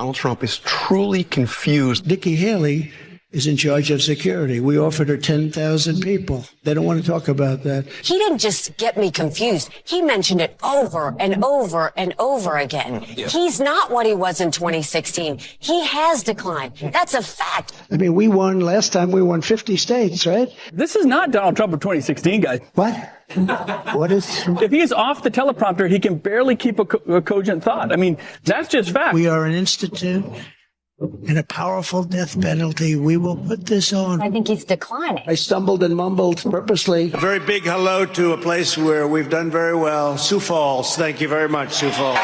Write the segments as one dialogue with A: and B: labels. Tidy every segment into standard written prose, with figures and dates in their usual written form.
A: Donald Trump is truly confused.
B: Nikki Haley is in charge of security. We offered her 10,000 people. They don't want to talk about that.
C: He didn't just get me confused. He mentioned it over and over and over again. Yeah. He's not what he was in 2016. He has declined. That's a fact.
B: I mean, last time we won 50 states, right?
D: This is not Donald Trump of 2016, guys.
B: What? What is?
D: If he's off the teleprompter, he can barely keep a cogent thought. I mean, that's just fact.
B: We are an institute and a powerful death penalty. We will put this on.
C: I think he's declining.
B: I stumbled and mumbled purposely.
E: A very big hello to a place where we've done very well. Sioux Falls. Thank you very much, Sioux Falls.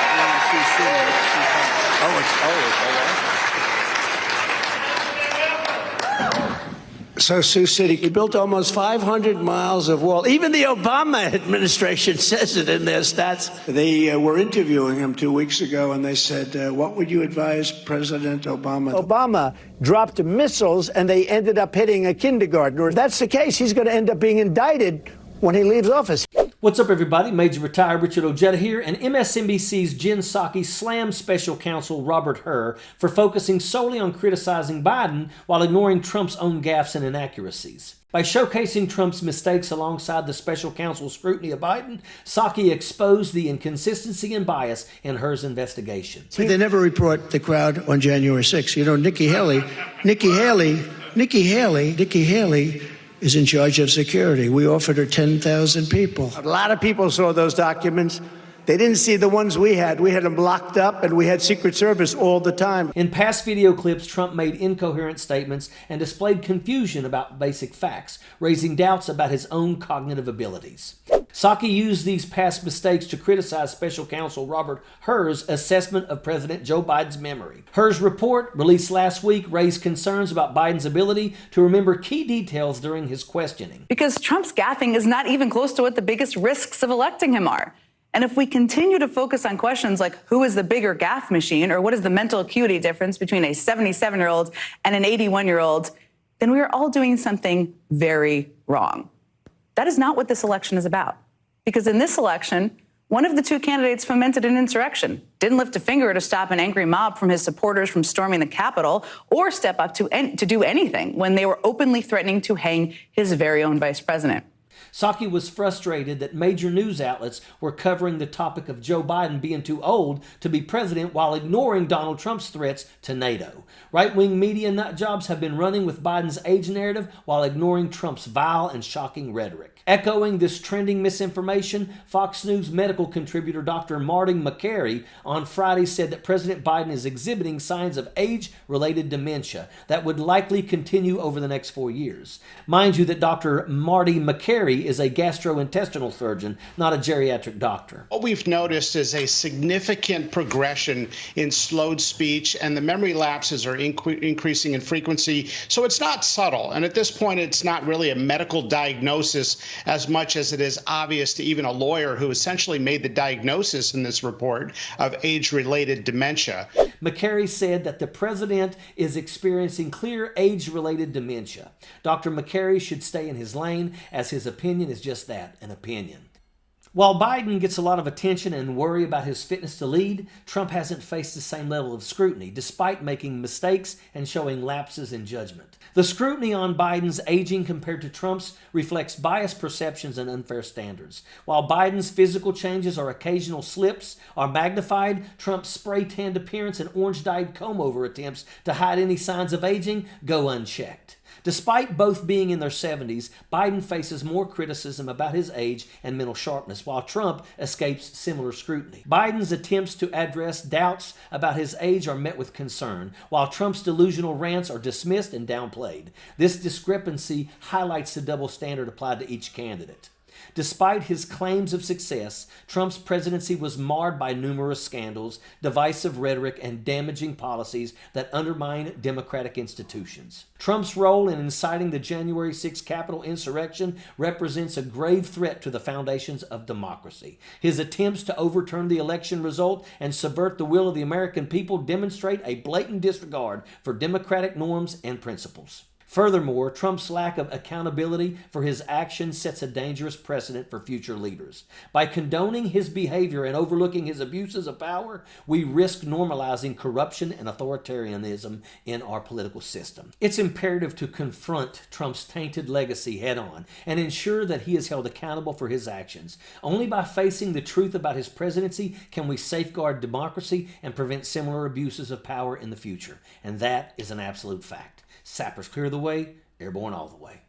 E: So, Sioux City, we built almost 500 miles of wall. Even the Obama administration says it in their stats. They were interviewing him 2 weeks ago, and they said, what would you advise President Obama?
B: Obama dropped missiles, and they ended up hitting a kindergartner. If that's the case, he's going to end up being indicted when he leaves office.
F: What's up, everybody? Major Retired Richard Ojeda here, and MSNBC's Jen Psaki slammed special counsel Robert Hur for focusing solely on criticizing Biden while ignoring Trump's own gaffes and inaccuracies. By showcasing Trump's mistakes alongside the special counsel's scrutiny of Biden, Psaki exposed the inconsistency and bias in Hur's investigation.
B: They never report the crowd on January 6th. You know, Nikki Haley is in charge of security. We offered her 10,000 people.
E: A lot of people saw those documents. They didn't see the ones we had. We had them locked up, and we had Secret Service all the time.
F: In past video clips, Trump made incoherent statements and displayed confusion about basic facts, raising doubts about his own cognitive abilities. Psaki used these past mistakes to criticize special counsel Robert Hur's assessment of President Joe Biden's memory. Hur's report, released last week, raised concerns about Biden's ability to remember key details during his questioning.
G: Because Trump's gaffing is not even close to what the biggest risks of electing him are. And if we continue to focus on questions like who is the bigger gaffe machine or what is the mental acuity difference between a 77-year-old and an 81-year-old, then we are all doing something very wrong. That is not what this election is about. Because in this election, one of the two candidates fomented an insurrection, didn't lift a finger to stop an angry mob from his supporters from storming the Capitol, or step up to do anything when they were openly threatening to hang his very own vice president.
F: Psaki was frustrated that major news outlets were covering the topic of Joe Biden being too old to be president while ignoring Donald Trump's threats to NATO. Right-wing media nut jobs have been running with Biden's age narrative while ignoring Trump's vile and shocking rhetoric. Echoing this trending misinformation, Fox News medical contributor Dr. Marty Makary on Friday said that President Biden is exhibiting signs of age-related dementia that would likely continue over the next 4 years. Mind you that Dr. Marty Makary is a gastrointestinal surgeon, not a geriatric doctor.
H: What we've noticed is a significant progression in slowed speech, and the memory lapses are increasing in frequency. So it's not subtle. And at this point, it's not really a medical diagnosis as much as it is obvious to even a lawyer who essentially made the diagnosis in this report of age-related dementia.
F: Makary said that the president is experiencing clear age-related dementia. Dr. Makary should stay in his lane, as his opinion is just that, an opinion. While Biden gets a lot of attention and worry about his fitness to lead, Trump hasn't faced the same level of scrutiny, despite making mistakes and showing lapses in judgment. The scrutiny on Biden's aging compared to Trump's reflects biased perceptions and unfair standards. While Biden's physical changes or occasional slips are magnified, Trump's spray-tanned appearance and orange-dyed comb-over attempts to hide any signs of aging go unchecked. Despite both being in their 70s, Biden faces more criticism about his age and mental sharpness, while Trump escapes similar scrutiny. Biden's attempts to address doubts about his age are met with concern, while Trump's delusional rants are dismissed and downplayed. This discrepancy highlights the double standard applied to each candidate. Despite his claims of success, Trump's presidency was marred by numerous scandals, divisive rhetoric, and damaging policies that undermine democratic institutions. Trump's role in inciting the January 6 Capitol insurrection represents a grave threat to the foundations of democracy. His attempts to overturn the election result and subvert the will of the American people demonstrate a blatant disregard for democratic norms and principles. Furthermore, Trump's lack of accountability for his actions sets a dangerous precedent for future leaders. By condoning his behavior and overlooking his abuses of power, we risk normalizing corruption and authoritarianism in our political system. It's imperative to confront Trump's tainted legacy head-on and ensure that he is held accountable for his actions. Only by facing the truth about his presidency can we safeguard democracy and prevent similar abuses of power in the future. And that is an absolute fact. Sappers clear the way, airborne all the way.